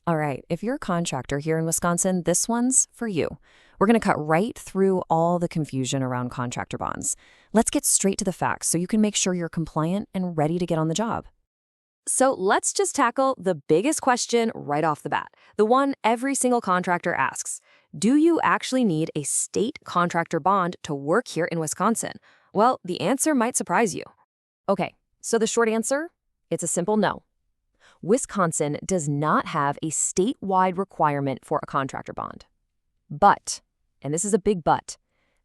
All right, if you're a contractor here in Wisconsin, this one's for you. We're going to cut right through all the confusion around contractor bonds. Let's get straight to the facts so you can make sure you're compliant and ready to get on the job. So let's just tackle the biggest question right off the bat, the one every single contractor asks. Do you actually need a state contractor bond to work here in Wisconsin? Well, the answer might surprise you. Okay, so the short answer? It's a simple no. Wisconsin does not have a statewide requirement for a contractor bond. But, and this is a big but,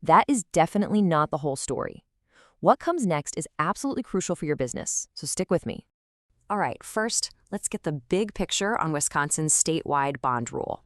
that is definitely not the whole story. What comes next is absolutely crucial for your business, so stick with me. All right, first, let's get the big picture on Wisconsin's statewide bond rule.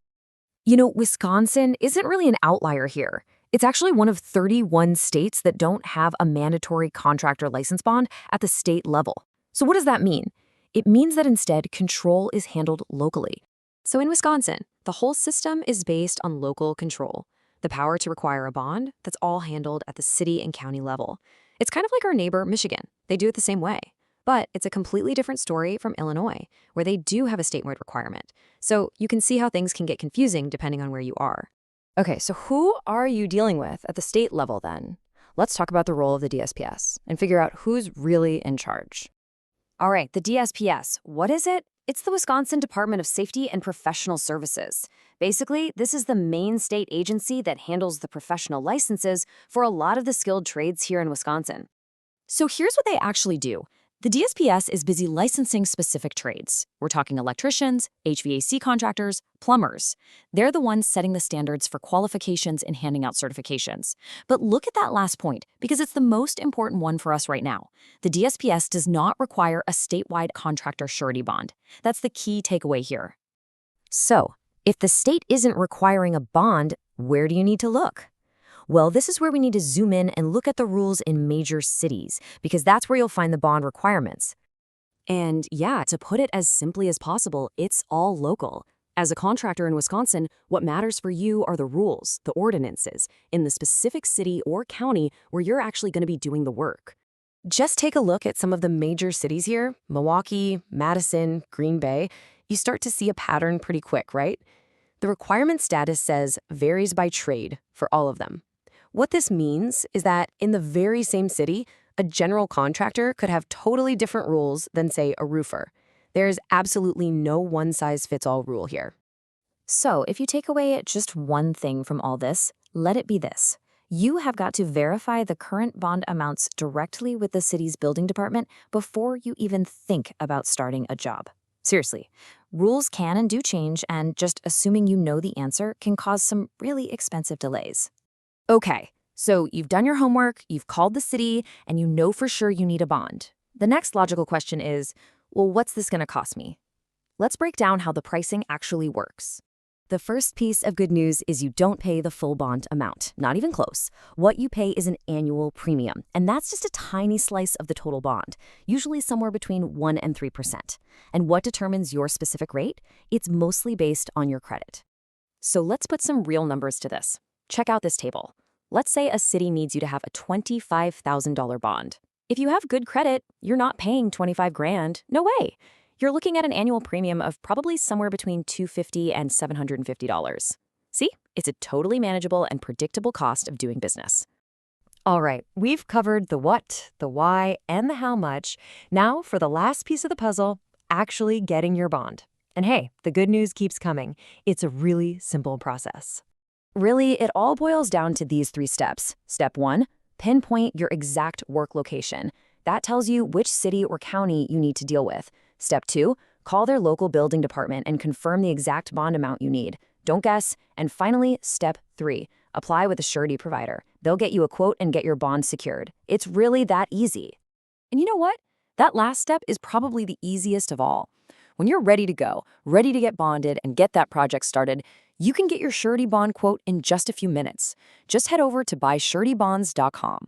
You know, Wisconsin isn't really an outlier here. It's actually one of 31 states that don't have a mandatory contractor license bond at the state level. So what does that mean? It means that instead, control is handled locally. So in Wisconsin, the whole system is based on local control. The power to require a bond, that's all handled at the city and county level. It's kind of like our neighbor, Michigan. They do it the same way. But it's a completely different story from Illinois, where they do have a statewide requirement. So you can see how things can get confusing depending on where you are. Okay, so who are you dealing with at the state level then? Let's talk about the role of the DSPS and figure out who's really in charge. All right, the DSPS, what is it? It's the Wisconsin Department of Safety and Professional Services. Basically, this is the main state agency that handles the professional licenses for a lot of the skilled trades here in Wisconsin. So here's what they actually do. The DSPS is busy licensing specific trades. We're talking electricians, HVAC contractors, plumbers. They're the ones setting the standards for qualifications and handing out certifications. But look at that last point, because it's the most important one for us right now. The DSPS does not require a statewide contractor surety bond. That's the key takeaway here. So, if the state isn't requiring a bond, where do you need to look? Well, this is where we need to zoom in and look at the rules in major cities, because that's where you'll find the bond requirements. And yeah, to put it as simply as possible, it's all local. As a contractor in Wisconsin, what matters for you are the rules, the ordinances, in the specific city or county where you're actually going to be doing the work. Just take a look at some of the major cities here, Milwaukee, Madison, Green Bay. You start to see a pattern pretty quick, right? The requirement status says varies by trade for all of them. What this means is that in the very same city, a general contractor could have totally different rules than, say, a roofer. There's absolutely no one-size-fits-all rule here. So if you take away just one thing from all this, let it be this. You have got to verify the current bond amounts directly with the city's building department before you even think about starting a job. Seriously, rules can and do change, and just assuming you know the answer can cause some really expensive delays. Okay, so you've done your homework, you've called the city, and you know for sure you need a bond. The next logical question is, well, what's this going to cost me? Let's break down how the pricing actually works. The first piece of good news is you don't pay the full bond amount, not even close. What you pay is an annual premium, and that's just a tiny slice of the total bond, usually somewhere between 1% and 3%. And what determines your specific rate? It's mostly based on your credit. So let's put some real numbers to this. Check out this table. Let's say a city needs you to have a $25,000 bond. If you have good credit, you're not paying $25,000. No way. You're looking at an annual premium of probably somewhere between $250 and $750. See? It's a totally manageable and predictable cost of doing business. All right, we've covered the what, the why, and the how much. Now for the last piece of the puzzle, actually getting your bond. And hey, the good news keeps coming. It's a really simple process. Really, it all boils down to these 3 steps. Step 1, pinpoint your exact work location. That tells you which city or county you need to deal with. Step 2, call their local building department and confirm the exact bond amount you need. Don't guess. And finally, step 3, apply with a surety provider. They'll get you a quote and get your bond secured. It's really that easy. And you know what? That last step is probably the easiest of all. When you're ready to go, ready to get bonded and get that project started, you can get your surety bond quote in just a few minutes. Just head over to buysuretybonds.com.